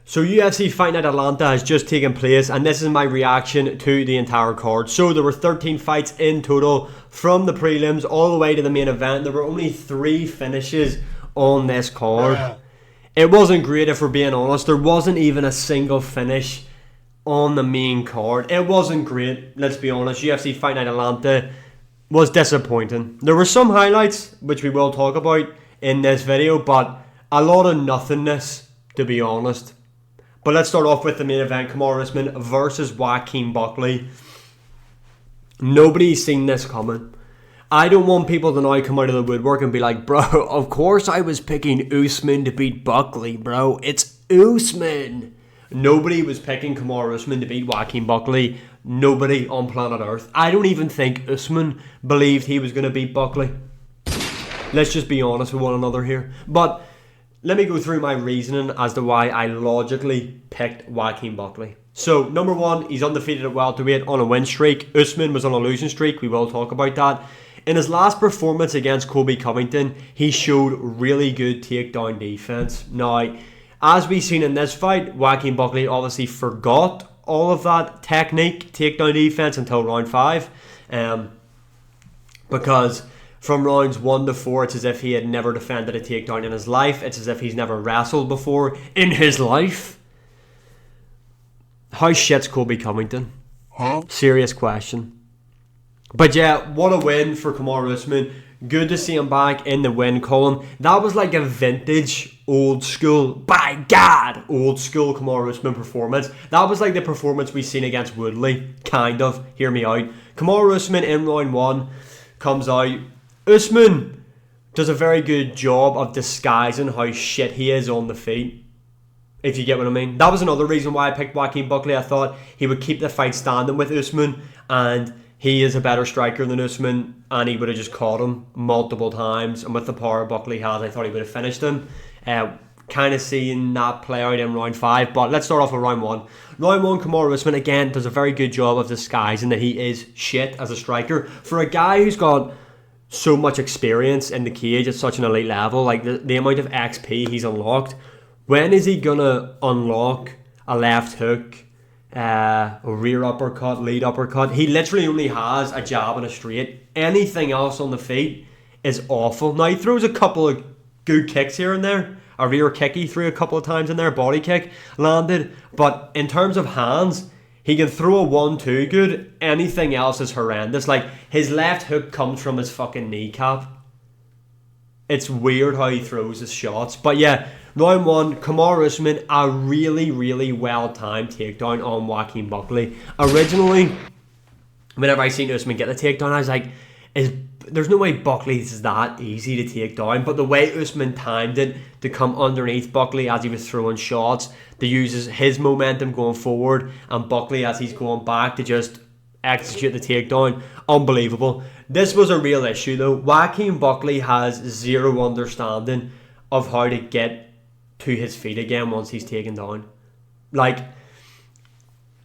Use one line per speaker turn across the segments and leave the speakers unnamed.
So UFC Fight Night Atlanta has just taken place, and this is my reaction to the entire card. So there were 13 fights in total from the prelims all the way to the main event. There were only 3 finishes on this card. It wasn't great, if we're being honest. There wasn't even a single finish on the main card. It wasn't great, let's be honest. UFC Fight Night Atlanta was disappointing. There were some highlights, which we will talk about in this video, but a lot of nothingness, to be honest. But let's start off with the main event. Kamaru Usman versus Joaquin Buckley. Nobody's seen this coming. I don't want people to now come out of the woodwork and be like, bro, of course I was picking Usman to beat Buckley, bro. It's Usman. Nobody was picking Kamaru Usman to beat Joaquin Buckley. Nobody on planet Earth. I don't even think Usman believed he was going to beat Buckley. Let's just be honest with one another here. But let me go through my reasoning as to why I logically picked Joaquin Buckley. So, number 1, he's undefeated at welterweight on a win streak. Usman was on a losing streak. We will talk about that. In his last performance against Colby Covington, he showed really good takedown defense. Now, as we've seen in this fight, Joaquin Buckley obviously forgot all of that technique, takedown defense, until round 5. Because from rounds 1 to 4, it's as if he had never defended a takedown in his life. It's as if he's never wrestled before in his life. How shit's Colby Covington? Serious question. But yeah, what a win for Kamaru Usman. Good to see him back in the win column. That was like a vintage, old school, by God, old school Kamaru Usman performance. That was like the performance we seen against Woodley, kind of. Hear me out. Kamaru Usman in round 1 comes out. Usman does a very good job of disguising how shit he is on the feet, if you get what I mean. That was another reason why I picked Joaquin Buckley. I thought he would keep the fight standing with Usman, and he is a better striker than Usman, and he would have just caught him multiple times. And with the power Buckley has, I thought he would have finished him. Kind of seeing that play out in round 5. But let's start off with round 1. Round 1, Kamaru Usman again does a very good job of disguising that he is shit as a striker. For a guy who's got so much experience in the cage at such an elite level, like the amount of XP he's unlocked, when is he gonna unlock a left hook, a rear uppercut, lead uppercut? He literally only has a jab and a straight. Anything else on the feet is awful. Now, he throws a couple of good kicks here and there. A rear kick he threw a couple of times in there, body kick landed. But in terms of hands, he can throw a 1-2 good. Anything else is horrendous. Like, his left hook comes from his fucking kneecap. It's weird how he throws his shots. But yeah, round 1, Kamaru Usman, a really, really well-timed takedown on Joaquin Buckley. Originally, whenever I seen Usman get the takedown, I was like, there's no way Buckley's that easy to take down. But the way Usman timed it to come underneath Buckley as he was throwing shots, to use his momentum going forward, and Buckley as he's going back to just execute the takedown, unbelievable. This was a real issue though. Joaquin Buckley has zero understanding of how to get to his feet again once he's taken down. Like,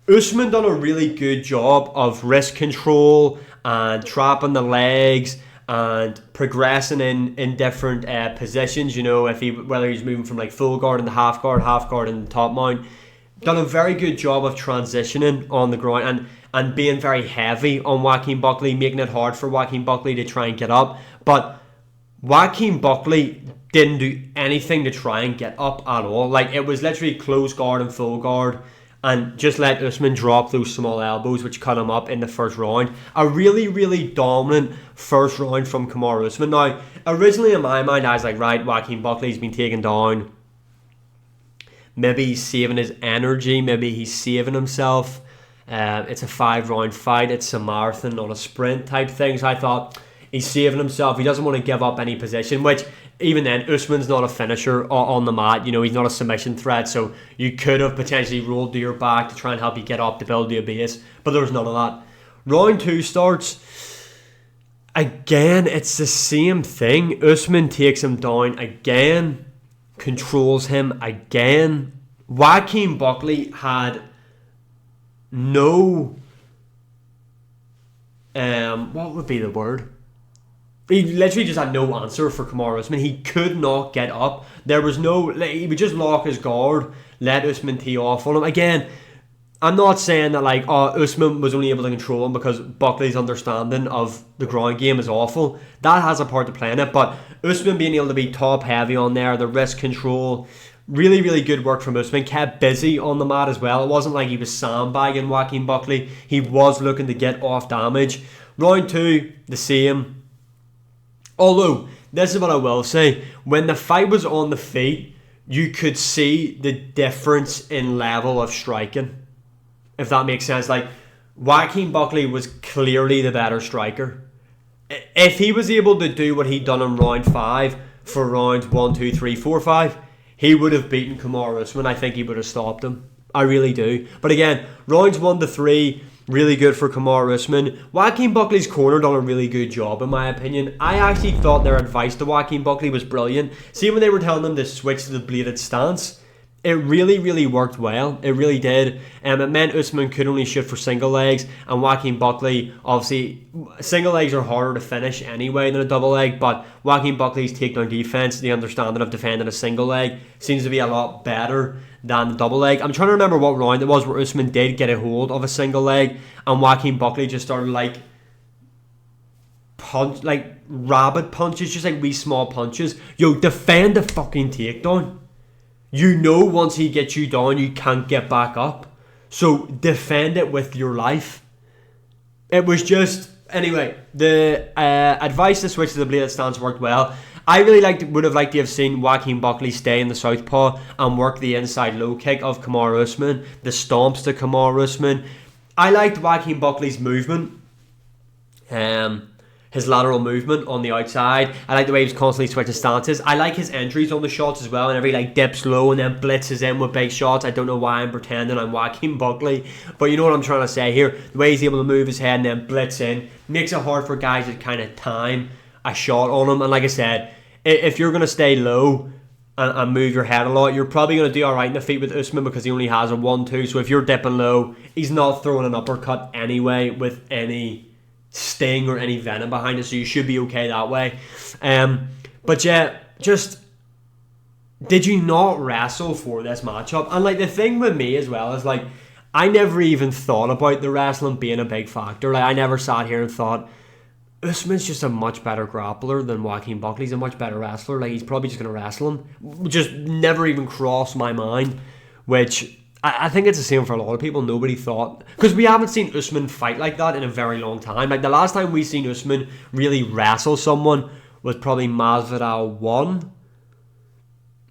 Usman done a really good job of wrist control and trapping the legs and progressing in different positions. You know, whether he's moving from like full guard into half guard into top mount. Done a very good job of transitioning on the ground and being very heavy on Joaquin Buckley, making it hard for Joaquin Buckley to try and get up. But Joaquin Buckley didn't do anything to try and get up at all. Like, it was literally close guard and full guard, and just let Usman drop those small elbows, which cut him up in the first round. A really, really dominant first round from Kamaru Usman. Now, originally in my mind, I was like, right, Joaquin Buckley's been taken down. Maybe he's saving his energy. Maybe he's saving himself. It's a 5-round fight. It's a marathon, not a sprint type thing. So I thought, he's saving himself. He doesn't want to give up any position, which even then, Usman's not a finisher on the mat. You know, he's not a submission threat, so you could have potentially rolled to your back to try and help you get up to build your base, but there was none of that. Round 2 starts. Again, it's the same thing. Usman takes him down again, controls him again. Joaquin Buckley had no... what would be the word? He literally just had no answer for Kamaru Usman. He could not get up. There was no... he would just lock his guard let Usman tee off on him. Again, I'm not saying that like, Usman was only able to control him because Buckley's understanding of the ground game is awful. That has a part to play in it, but Usman being able to be top heavy on there, the wrist control, really, really good work from Usman. Kept busy on the mat as well. It wasn't like he was sandbagging Joaquin Buckley. He was looking to get off damage. Round 2, the same. Although, this is what I will say. When the fight was on the feet, you could see the difference in level of striking. If that makes sense. Like, Joaquin Buckley was clearly the better striker. If he was able to do what he'd done in round 5 for rounds 1, 2, 3, 4, 5, he would have beaten Kamaru Usman. I think he would have stopped him. I really do. But again, rounds 1 to 3, really good for Kamaru Usman. Joaquin Buckley's corner done a really good job, in my opinion. I actually thought their advice to Joaquin Buckley was brilliant. See, when they were telling him to switch to the bladed stance, it really, really worked well. It really did. It meant Usman could only shoot for single legs, and Joaquin Buckley, obviously, single legs are harder to finish anyway than a double leg, but Joaquin Buckley's takedown defense, the understanding of defending a single leg, seems to be a lot better than the double leg. I'm trying to remember what round it was where Usman did get a hold of a single leg, and Joaquin Buckley just started like rabbit punches, just like wee small punches. Yo, defend the fucking takedown. You know once he gets you down, you can't get back up. So defend it with your life. It was just... Anyway, the advice to switch to the bladed stance worked well. I really would have liked to have seen Joaquin Buckley stay in the southpaw and work the inside low kick of Kamaru Usman, the stomps to Kamaru Usman. I liked Joaquin Buckley's movement. His lateral movement on the outside. I like the way he was constantly switching stances. I like his entries on the shots as well, and every dips low and then blitzes in with big shots. I don't know why I'm pretending I'm Joaquin Buckley, but you know what I'm trying to say here. The way he's able to move his head and then blitz in makes it hard for guys to kind of time a shot on him. And like I said, if you're going to stay low and move your head a lot, you're probably going to do alright in the feet with Usman because he only has a 1-2. So if you're dipping low, he's not throwing an uppercut anyway with any sting or any venom behind it, so you should be okay that way. But yeah, just did you not wrestle for this matchup? And the thing with me as well is I never even thought about the wrestling being a big factor. I never sat here and thought Usman's just a much better grappler than Joaquin Buckley's a much better wrestler. He's probably just going to wrestle him. Just never even crossed my mind, which I think it's the same for a lot of people. Nobody thought, because we haven't seen Usman fight like that in a very long time. The last time we seen Usman really wrestle someone was probably Masvidal 1.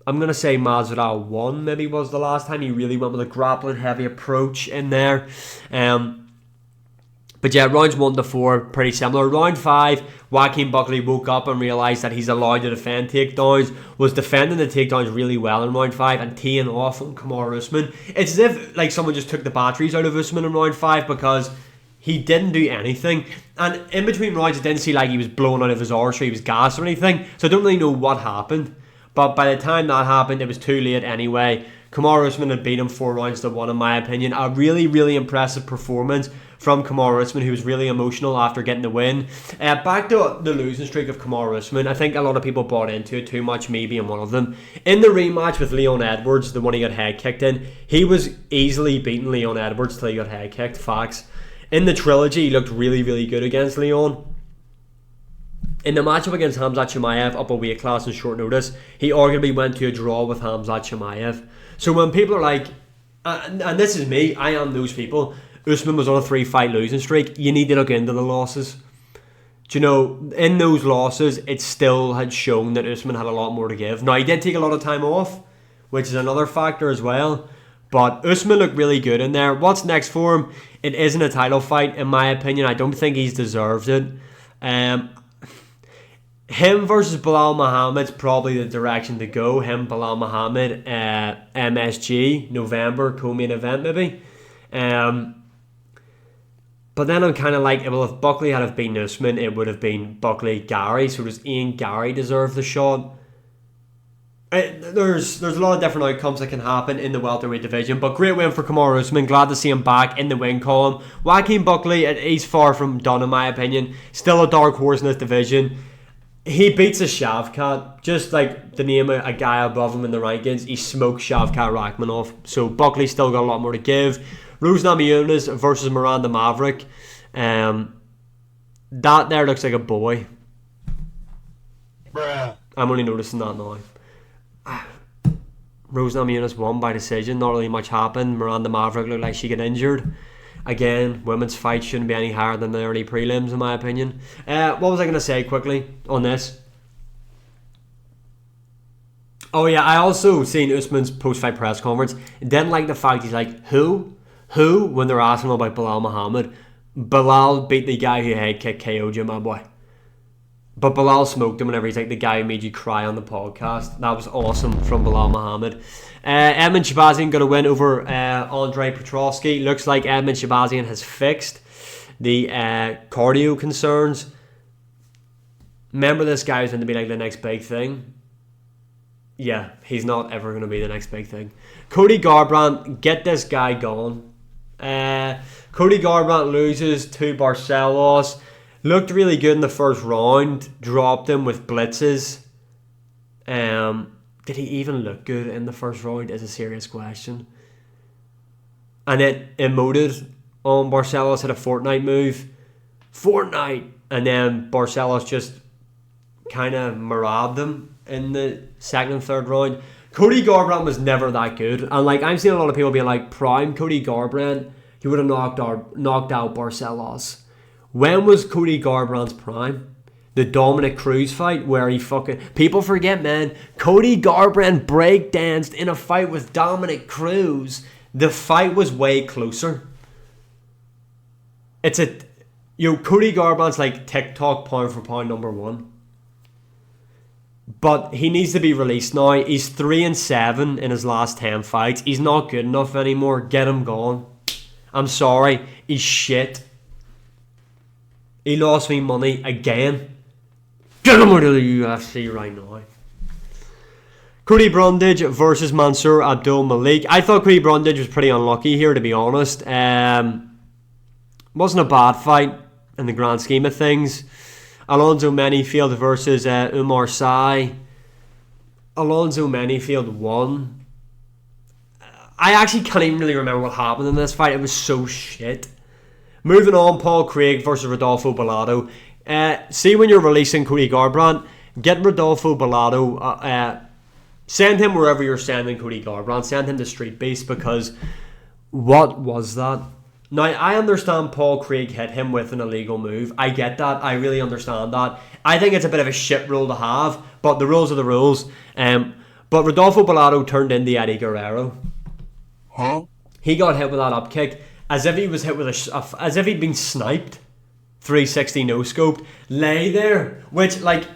I'm going to say Masvidal 1 maybe was the last time he really went with a grappling heavy approach in there. But yeah, rounds 1 to 4, pretty similar. Round 5, Joaquin Buckley woke up and realised that he's allowed to defend takedowns, was defending the takedowns really well in round 5 and teeing off on Kamaru Usman. It's as if someone just took the batteries out of Usman in round 5 because he didn't do anything. And in between rounds, it didn't seem like he was blown out of his arse or he was gassed or anything. So I don't really know what happened. But by the time that happened, it was too late anyway. Kamaru Usman had beat him 4 rounds to 1 in my opinion. A really, really impressive performance from Kamaru Usman, who was really emotional after getting the win. Back to the losing streak of Kamaru Usman, I think a lot of people bought into it too much, me being one of them. In the rematch with Leon Edwards, the one he got head kicked in, he was easily beating Leon Edwards till he got head kicked, facts. In the trilogy, he looked really, really good against Leon. In the matchup against Khamzat Chimaev, up a weight class on short notice, he arguably went to a draw with Khamzat Chimaev. So when people are like, and this is me, I am those people, Usman was on a 3-fight losing streak, you need to look into the losses. Do you know, in those losses, it still had shown that Usman had a lot more to give. Now, he did take a lot of time off, which is another factor as well. But Usman looked really good in there. What's next for him? It isn't a title fight, in my opinion. I don't think he's deserved it. Him versus Bilal Muhammad's probably the direction to go. Him, Bilal Muhammad, MSG, November, co-main event maybe. But then I'm kind of like, well, if Buckley had have been Usman, it would have been Buckley-Gary. So does Ian Gary deserve the shot? There's a lot of different outcomes that can happen in the welterweight division, but great win for Kamaru Usman. Glad to see him back in the win column. Joaquin Buckley, he's far from done in my opinion. Still a dark horse in this division. He beats a Shavkat, just like the name of a guy above him in the rankings. He smoked Shavkat Rachmanov. So Buckley still got a lot more to give. Rose Namajunas versus Miranda Maverick. That there looks like a boy.
Bruh.
I'm only noticing that now. Rose Namajunas won by decision. Not really much happened. Miranda Maverick looked like she got injured. Again, women's fights shouldn't be any higher than the early prelims, in my opinion. What was I going to say quickly on this? Oh yeah, I also seen Usman's post-fight press conference. Didn't like the fact he's like, who? When they're asking about Bilal Muhammad. Bilal beat the guy who head kicked KO'd you, my boy. But Bilal smoked him whenever he's like the guy who made you cry on the podcast. That was awesome from Bilal Muhammad. Edmund Shabazian got a win over Andrei Petrovsky. Looks like Edmund Shabazian has fixed the cardio concerns. Remember, this guy was going to be like the next big thing. Yeah, he's not ever going to be the next big thing. Cody Garbrandt, get this guy gone. Cody Garbrandt loses to Barcelos. Looked really good in the first round. Dropped him with blitzes. Did he even look good in the first round is a serious question. And it emoted on Barcelos, had a Fortnite move. Fortnite! And then Barcelos just kind of marabbed him in the second and third round. Cody Garbrandt was never that good. And like, I'm seeing a lot of people being like, prime Cody Garbrandt, he would have knocked out Barcelos. When was Cody Garbrandt's prime? The Dominic Cruz fight where he fucking... People forget, man. Cody Garbrandt breakdanced in a fight with Dominic Cruz. The fight was way closer. Cody Garbrandt's like TikTok pound for pound number one. But he needs to be released now. He's 3-7 in his last 10 fights. He's not good enough anymore. Get him gone. I'm sorry. He's shit. He lost me money again. Get him out of the UFC right now. Cody Brundage versus Mansour Abdul Malik. I thought Cody Brundage was pretty unlucky here, to be honest. Wasn't a bad fight in the grand scheme of things. Alonzo Menifield versus Umar Sy. Alonzo Menifield won. I actually can't even really remember what happened in this fight. It was so shit. Moving on, Paul Craig versus Rodolfo Bellato. See, when you're releasing Cody Garbrandt, get Rodolfo Bellato. Send him wherever you're sending Cody Garbrandt. Send him to Street Beast, because what was that? Now, I understand Paul Craig hit him with an illegal move. I get that. I really understand that. I think it's a bit of a shit rule to have, but the rules are the rules. But Rodolfo Bellato turned into Eddie Guerrero.
Huh?
He got hit with that up kick as if he was hit with as if he'd been sniped. 360 no scoped. Lay there, which like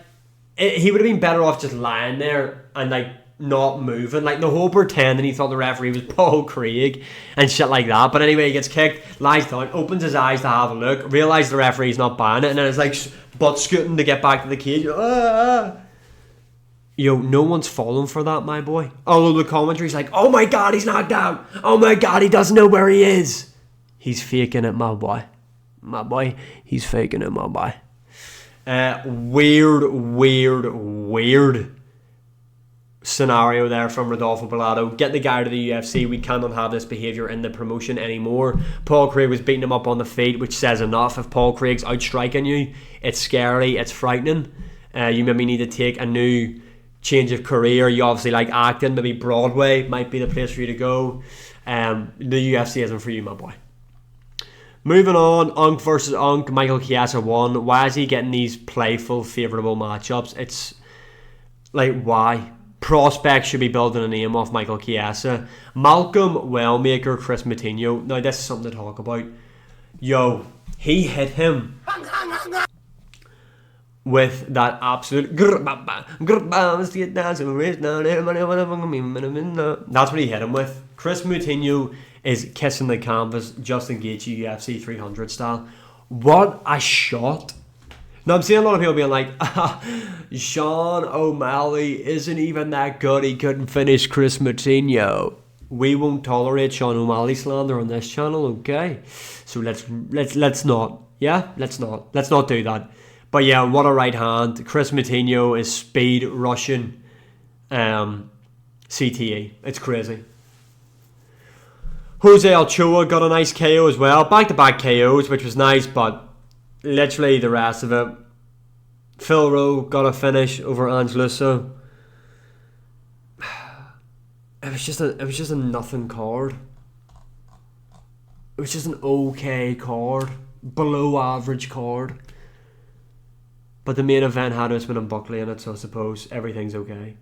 he would have been better off just lying there and like not moving, like the whole pretending he thought the referee was Paul Craig and shit like that. But anyway, he gets kicked, lies down, opens his eyes to have a look, realises the referee's not buying it, and then it's like butt scooting to get back to the cage. Yo, no one's falling for that, my boy. Although the commentary's like, oh my god, he's knocked out. Oh my god, he doesn't know where he is. He's faking it, my boy. My boy, he's faking it, my boy. Weird scenario there from Rodolfo Bellato. Get the guy to the UFC. We cannot have this behaviour in the promotion anymore. Paul Craig was beating him up on the feet, which says enough. If Paul Craig's outstriking you, it's scary, it's frightening. You maybe need to take a new change of career. You obviously like acting. Maybe Broadway might be the place for you to go. The UFC isn't for you, my boy. Moving on, Unk versus Unk. Michael Chiesa won. Why is he getting these playful, favourable matchups? It's like, why? Prospects should be building a name off Michael Chiesa. Malcolm Wellmaker, Chris Moutinho. Now, this is something to talk about. Yo, he hit him with that absolute... That's what he hit him with. Chris Moutinho is kissing the canvas, Justin Gaethje UFC 300 style. What a shot. Now, I'm seeing a lot of people being like, Sean O'Malley isn't even that good. He couldn't finish Chris Moutinho. We won't tolerate Sean O'Malley slander on this channel, okay? So let's not. Yeah, let's not do that. But yeah, what a right hand. Chris Moutinho is speed Russian CTE. It's crazy. Jose Ochoa got a nice KO as well. Back-to-back KOs, which was nice, but literally the rest of it. Phil Rowe got a finish over Angeluso. It was just a nothing card. It was just an okay card. Below average card. But the main event had Usman and Buckley in it, so I suppose everything's okay.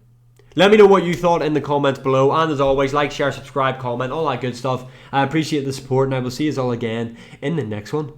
Let me know what you thought in the comments below. And as always, like, share, subscribe, comment, all that good stuff. I appreciate the support, and I will see you all again in the next one.